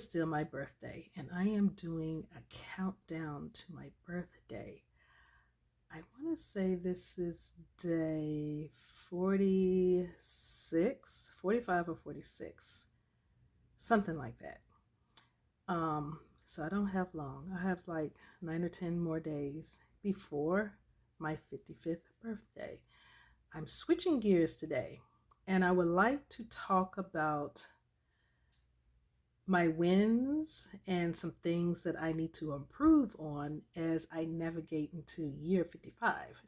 still my birthday, and I am doing a countdown to my birthday. I want to say this is day 46, 45 or 46, something like that. So I don't have long. I have like 9 or 10 more days before my 55th birthday. I'm switching gears today, and I would like to talk about my wins and some things that I need to improve on as I navigate into year 55.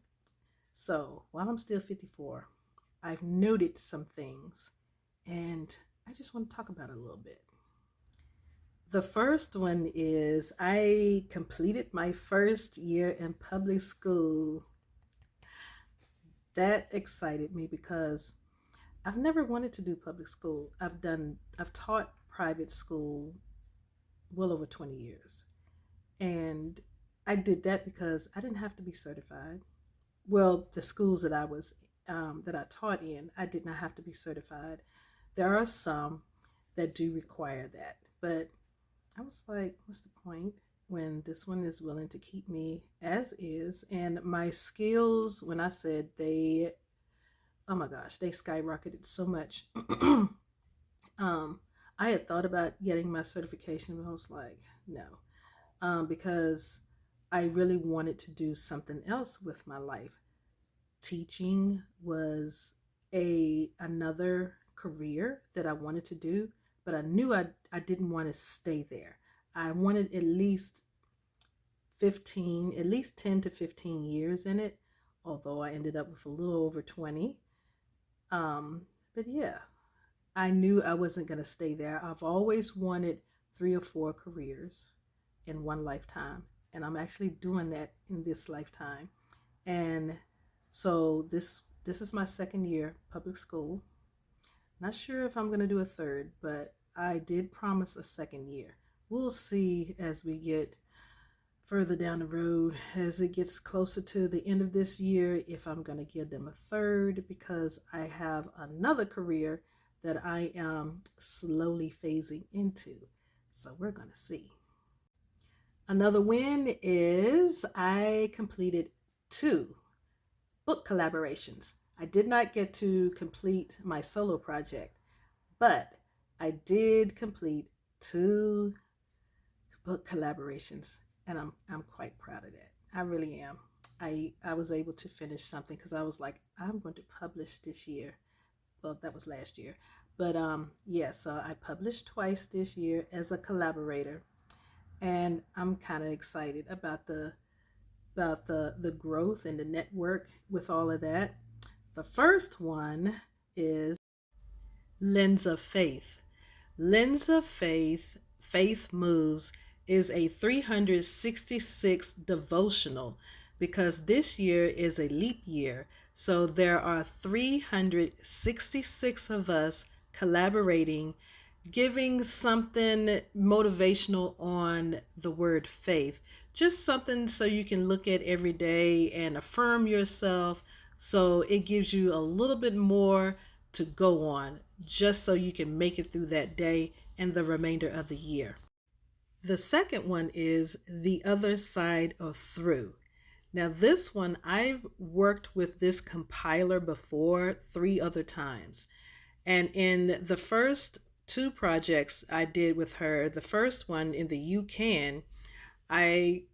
So while I'm still 54, I've noted some things, and I just want to talk about it a little bit. The first one is I completed my first year in public school. That excited me because I've never wanted to do public school. I've taught private school well over 20 years. And I did that because I didn't have to be certified. Well, the schools that I taught in, I did not have to be certified. There are some that do require that, but I was like, what's the point when this one is willing to keep me as is? And my skills, when I said oh my gosh, they skyrocketed so much. um, I had thought about getting my certification, but I was like, no, because I really wanted to do something else with my life. Teaching was a another career that I wanted to do, but I knew I didn't want to stay there. I wanted at least 10 to 15 years in it, although I ended up with a little over 20. But yeah, I knew I wasn't going to stay there. I've always wanted 3 or 4 careers in one lifetime, and I'm actually doing that in this lifetime. And so this is my second year public school. Not sure if I'm going to do a third, but I did promise a second year. We'll see as we get further down the road, as it gets closer to the end of this year, if I'm going to give them a third, because I have another career that I am slowly phasing into. So we're going to see. Another win is I completed 2 book collaborations. I did not get to complete my solo project, but I did complete 2 book collaborations, and I'm quite proud of that. I really am. I was able to finish something because I was like, I'm going to publish this year. Well, that was last year, but yeah. So I published twice this year as a collaborator, and I'm kind of excited about the growth and the network with all of that. The first one is Lens of Faith. Lens of Faith, Faith Moves is a 366 devotional because this year is a leap year. So there are 366 of us collaborating, giving something motivational on the word faith. Just something so you can look at every day and affirm yourself. So it gives you a little bit more to go on, just so you can make it through that day and the remainder of the year. The second one is The Other Side of Through. Now, this one, I've worked with this compiler before 3 other times. And in the first 2 projects I did with her, the first one in the You Can, I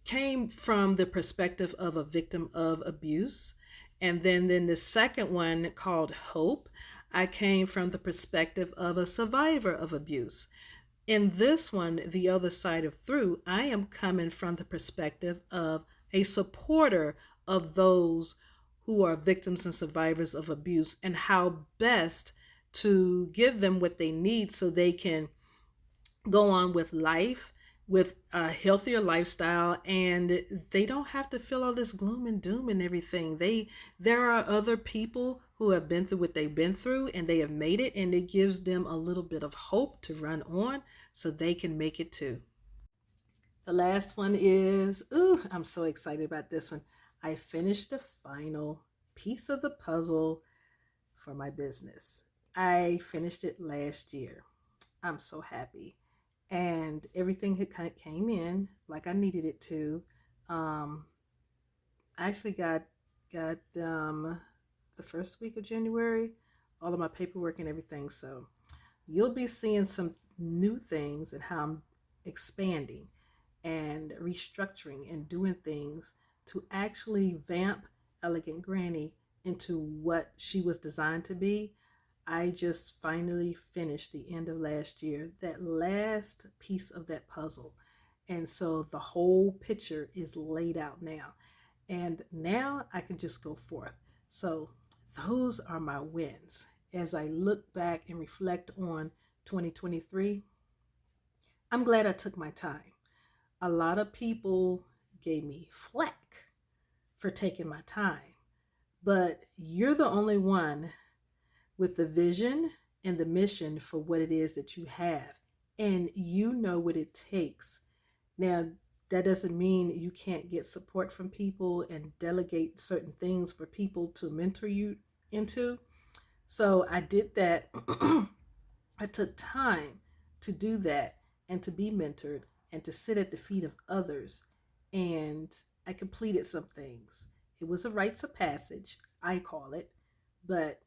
came from the perspective of a victim of abuse. And then the second one, called Hope, I came from the perspective of a survivor of abuse. In this one, The Other Side of Through, I am coming from the perspective of a supporter of those who are victims and survivors of abuse, and how best to give them what they need so they can go on with life with a healthier lifestyle, and they don't have to feel all this gloom and doom and everything. There are other people who have been through what they've been through, and they have made it, and it gives them a little bit of hope to run on so they can make it too. The last one is, I'm so excited about this one. I finished the final piece of the puzzle for my business. I finished it last year. I'm so happy. and everything had kind of came in like I needed it to. Um, I actually got the first week of January all of my paperwork and everything. So you'll be seeing some new things and how I'm expanding and restructuring and doing things to actually vamp Elegant Granny into what she was designed to be. I just finally finished the end of last year, that last piece of that puzzle. And so the whole picture is laid out now. And now I can just go forth. So those are my wins. As I look back and reflect on 2023, I'm glad I took my time. A lot of people gave me flack for taking my time, but you're the only one with the vision and the mission for what it is that you have, and you know what it takes. Now, that doesn't mean you can't get support from people and delegate certain things for people to mentor you into. So I did that. I took time to do that and to be mentored and to sit at the feet of others. And I completed some things. It was a rites of passage, I call it, but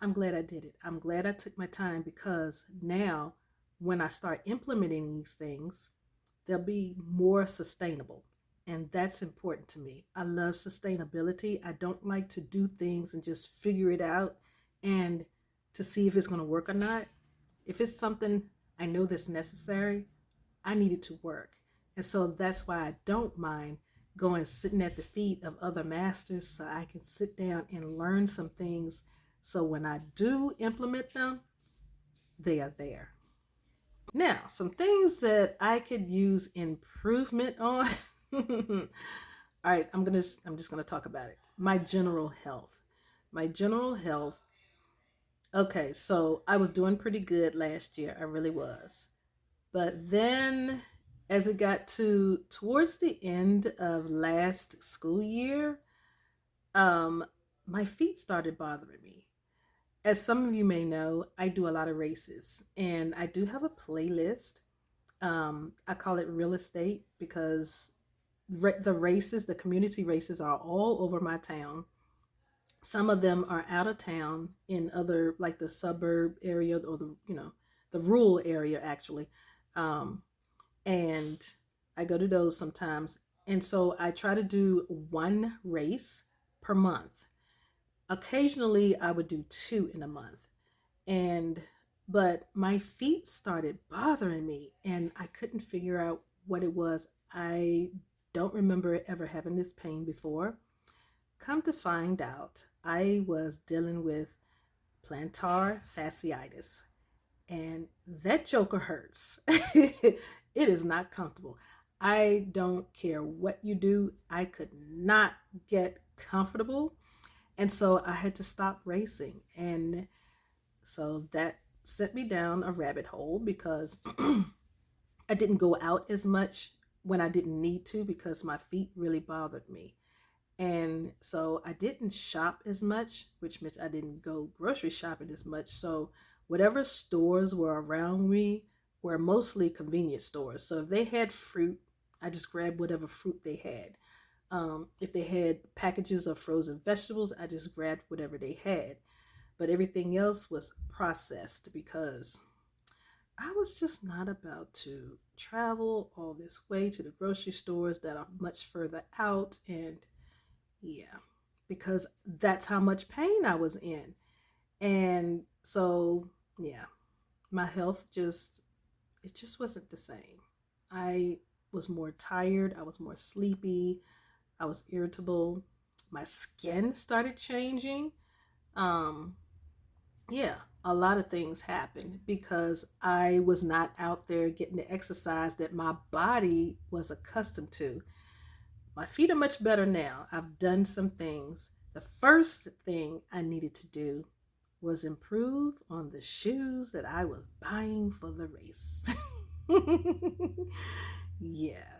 I'm glad I did it. I'm glad I took my time because now when I start implementing these things, they'll be more sustainable. And that's important to me. I love sustainability. I don't like to do things and just figure it out and to see if it's going to work or not. If it's something I know that's necessary, I need it to work. And so that's why I don't mind going sitting at the feet of other masters so I can sit down and learn some things. So when I do implement them, they are there. Now, some things that I could use improvement on. All right, I'm just gonna talk about it. My general health. My general health. Okay, so I was doing pretty good last year. I really was. But then as it got to towards the end of last school year, um, my feet started bothering me. As some of you may know, I do a lot of races and I do have a playlist. I call it real estate because the races, the community races are all over my town. Some of them are out of town in other, like the suburb area or the rural area actually. Um, and I go to those sometimes. And so I try to do one race per month. Occasionally I would do two in a month. And but my feet started bothering me and I couldn't figure out what it was. I don't remember ever having this pain before. Come to find out, I was dealing with plantar fasciitis, and that joker hurts. It is not comfortable. I don't care what you do, I could not get comfortable. And so I had to stop racing. And so that sent me down a rabbit hole because I didn't go out as much when I didn't need to because my feet really bothered me. And so I didn't shop as much, which meant I didn't go grocery shopping as much. So whatever stores were around me were mostly convenience stores. So if they had fruit, I just grabbed whatever fruit they had. If they had packages of frozen vegetables, I just grabbed whatever they had. But everything else was processed because I was just not about to travel all this way to the grocery stores that are much further out. And yeah, because that's how much pain I was in. And so, yeah, my health just, it just wasn't the same. I was more tired, I was more sleepy, I was irritable. My skin started changing. Um, yeah, a lot of things happened because I was not out there getting the exercise that my body was accustomed to. My feet are much better now. I've done some things. The first thing I needed to do was improve on the shoes that I was buying for the race. Yeah,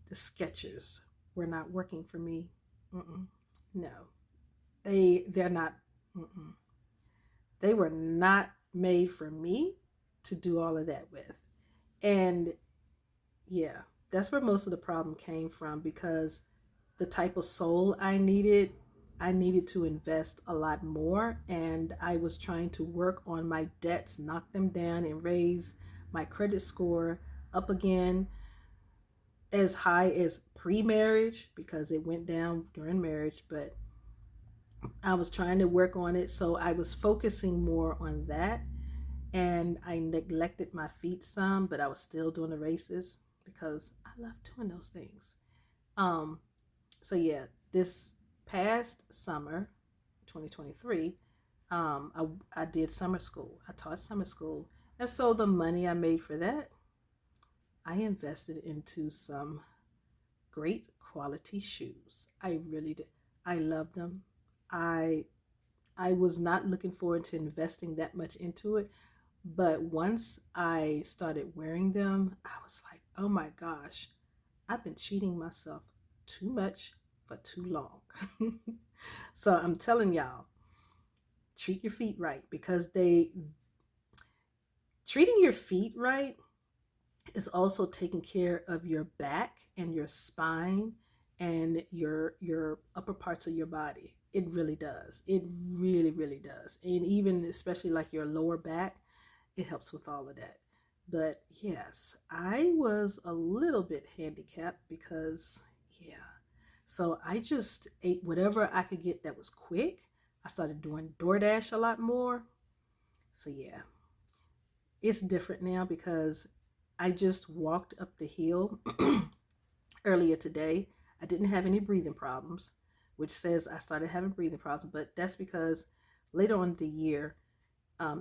the Skechers were not working for me. Mm-mm. No, they're not. Mm-mm. They were not made for me to do all of that with. And yeah, that's where most of the problem came from because the type of soul I needed to invest a lot more. And I was trying to work on my debts, knock them down, and raise my credit score up again as high as pre marriage because it went down during marriage. But I was trying to work on it. So I was focusing more on that. And I neglected my feet some, but I was still doing the races because I love doing those things. Um, so yeah, this past summer, 2023, I did summer school. I taught summer school. And so the money I made for that, I invested into some great quality shoes. I really did. I love them. I I was not looking forward to investing that much into it, but once I started wearing them, I was like, "Oh my gosh, I've been cheating myself too much for too long." So I'm telling y'all, treat your feet right because they treating your feet right is also taking care of your back and your spine and your upper parts of your body. It really does. It really, really does. And even especially like your lower back, it helps with all of that. But yes, I was a little bit handicapped because, yeah. So I just ate whatever I could get that was quick. I started doing DoorDash a lot more. So yeah, it's different now because I just walked up the hill earlier today. I didn't have any breathing problems, which says I started having breathing problems, but that's because later on in the year,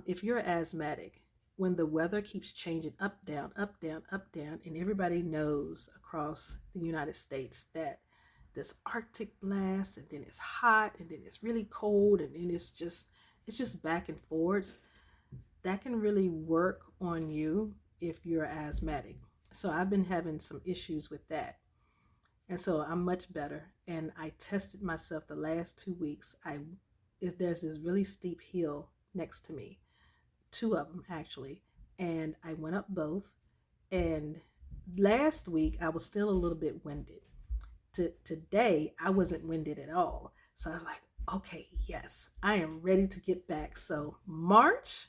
if you're asthmatic, when the weather keeps changing up, down, up, down, up, down, and everybody knows across the United States that this Arctic blast, and then it's hot, and then it's really cold, and then it's just back and forth. That can really work on you if you're asthmatic. So I've been having some issues with that. And so I'm much better. And I tested myself the last 2 weeks. There's this really steep hill next to me, two of them actually, and I went up both. And last week I was still a little bit winded. Today I wasn't winded at all. So I was like, okay, yes, I am ready to get back. So March,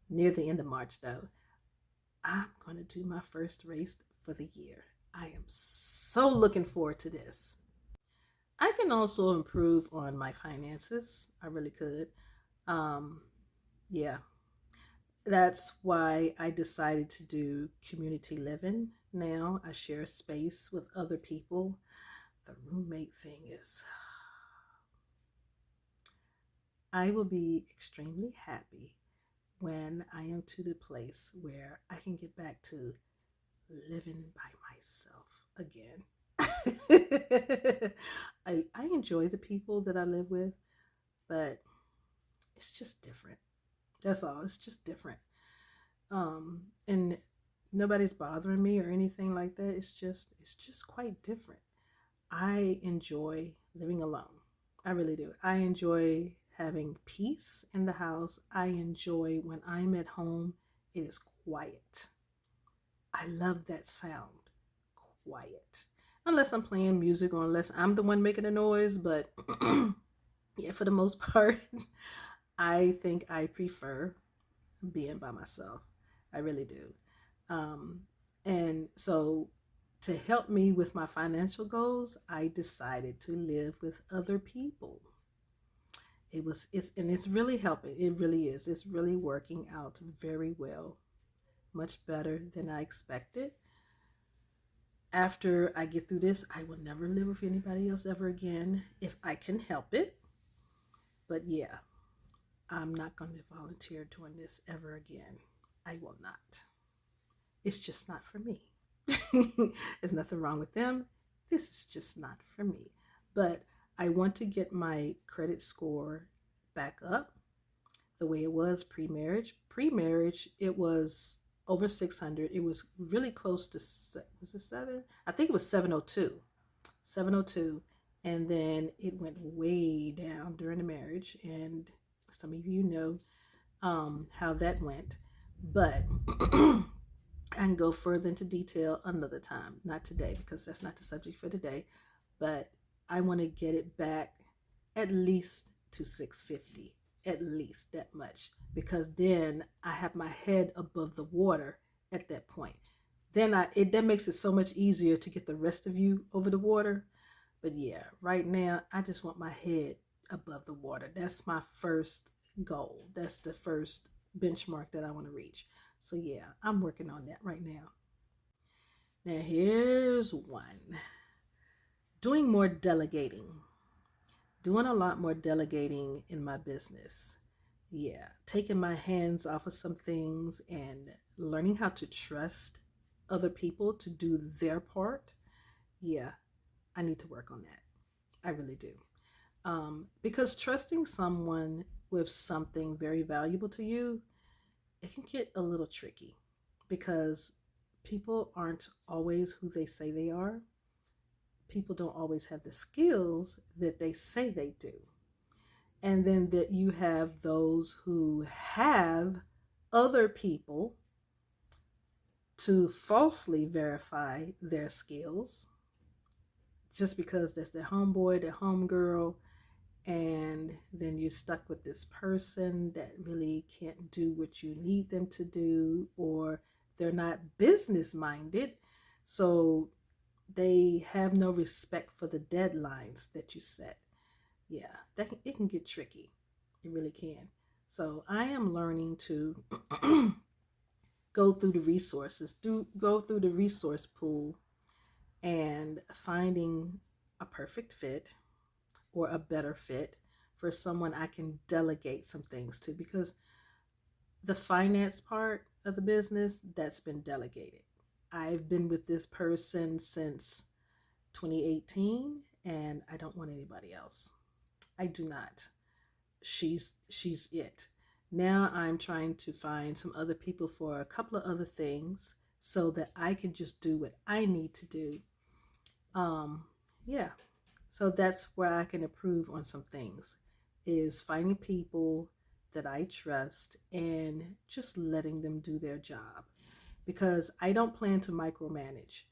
near the end of March though, I'm going to do my first race for the year. I am so looking forward to this. I can also improve on my finances. I really could. Um, yeah, that's why I decided to do community living. Now I share space with other people. The roommate thing is, I will be extremely happy when I am to the place where I can get back to living by myself again. I enjoy the people that I live with, but it's just different. That's all. It's just different. And nobody's bothering me or anything like that. It's just quite different. I enjoy living alone. I really do. I enjoy having peace in the house. I enjoy when I'm at home, it is quiet. I love that sound. Quiet. Unless I'm playing music or unless I'm the one making the noise, but yeah, for the most part, I think I prefer being by myself. I really do. Um, and so, to help me with my financial goals, I decided to live with other people. It's really helping. It really is. It's really working out very well, much better than I expected. After I get through this, I will never live with anybody else ever again if I can help it. But yeah, I'm not going to volunteer doing this ever again. I will not. It's just not for me. There's nothing wrong with them. This is just not for me. But I want to get my credit score back up the way it was pre marriage. Pre marriage, it was over 600. It was really close to, was it seven? I think it was 702. 702. And then it went way down during the marriage. And some of you know how that went. But I can go further into detail another time, not today, because that's not the subject for today. But I want to get it back at least to 650, at least that much, because then I have my head above the water at that point. Then that makes it so much easier to get the rest of you over the water. But yeah, right now I just want my head above the water. That's my first goal. That's the first benchmark that I want to reach. So yeah, I'm working on that right now. Now here's one. Doing more delegating. Doing a lot more delegating in my business. Yeah, taking my hands off of some things and learning how to trust other people to do their part. Yeah, I need to work on that. I really do. Because trusting someone with something very valuable to you, it can get a little tricky because people aren't always who they say they are. People don't always have the skills that they say they do. And then that you have those who have other people to falsely verify their skills just because that's their homeboy, their homegirl, and then you're stuck with this person that really can't do what you need them to do, or they're not business minded, so they have no respect for the deadlines that you set. Yeah, it can get tricky. It really can. So I am learning to go through the resources, go through the resource pool, and finding a perfect fit or a better fit for someone I can delegate some things to, because the finance part of the business, that's been delegated. I've been with this person since 2018 and I don't want anybody else. I do not. She's it. Now I'm trying to find some other people for a couple of other things so that I can just do what I need to do. Um, yeah, so that's where I can improve on some things, is finding people that I trust and just letting them do their job, because I don't plan to micromanage.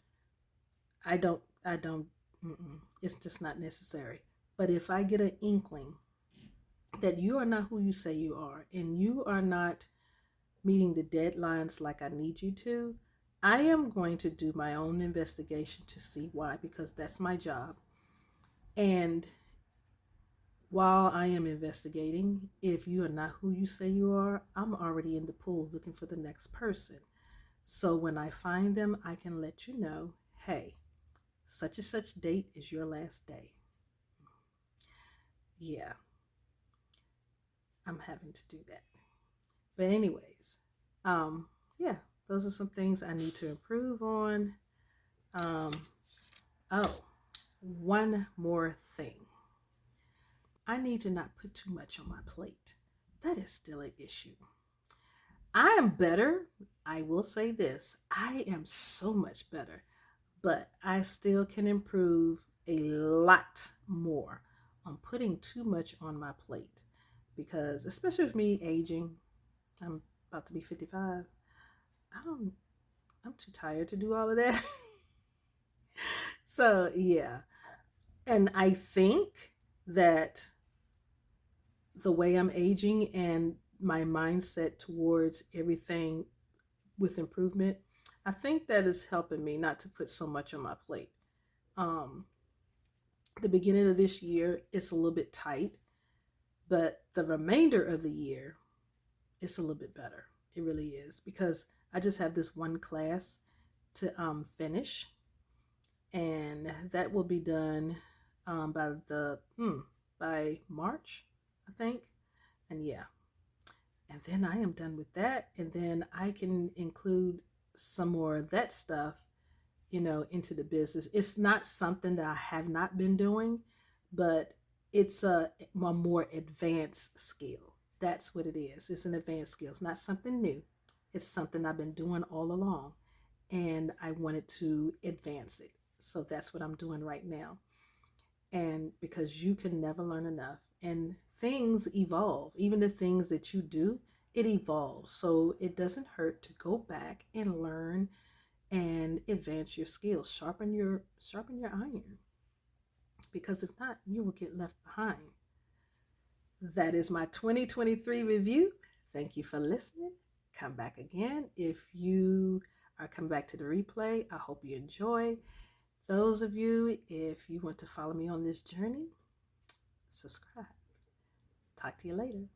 I don't it's just not necessary. But if I get an inkling that you are not who you say you are and you are not meeting the deadlines like I need you to, I am going to do my own investigation to see why, because that's my job. And while I am investigating, if you are not who you say you are, I'm already in the pool looking for the next person. So when I find them, I can let you know, hey, such and such date is your last day. Yeah, I'm having to do that. But anyways, um, yeah, those are some things I need to improve on. Um, oh, one more thing. I need to not put too much on my plate. That is still an issue. I am better. I will say this. I am so much better, but I still can improve a lot more on putting too much on my plate, because especially with me aging, I'm about to be 55. I don't I'm too tired to do all of that. So, yeah. And I think that the way I'm aging and my mindset towards everything with improvement, I think that is helping me not to put so much on my plate. Um, the beginning of this year, it's a little bit tight, but the remainder of the year, it's a little bit better. It really is, because I just have this one class to finish, and that will be done by March, I think. And yeah, and then I am done with that, and then I can include some more of that stuff, into the business. It's not something that I have not been doing, but it's a more advanced skill. That's what it is. It's an advanced skill. It's not something new. It's something I've been doing all along, and I wanted to advance it. So that's what I'm doing right now. And because you can never learn enough, and things evolve, even the things that you do it evolves. So it doesn't hurt to go back and learn and advance your skills, sharpen your iron, because if not, you will get left behind. That is my 2023 review. Thank you for listening. Come back again. If you are coming back to the replay, I hope you enjoy. Those of you, if you want to follow me on this journey, subscribe. Talk to you later.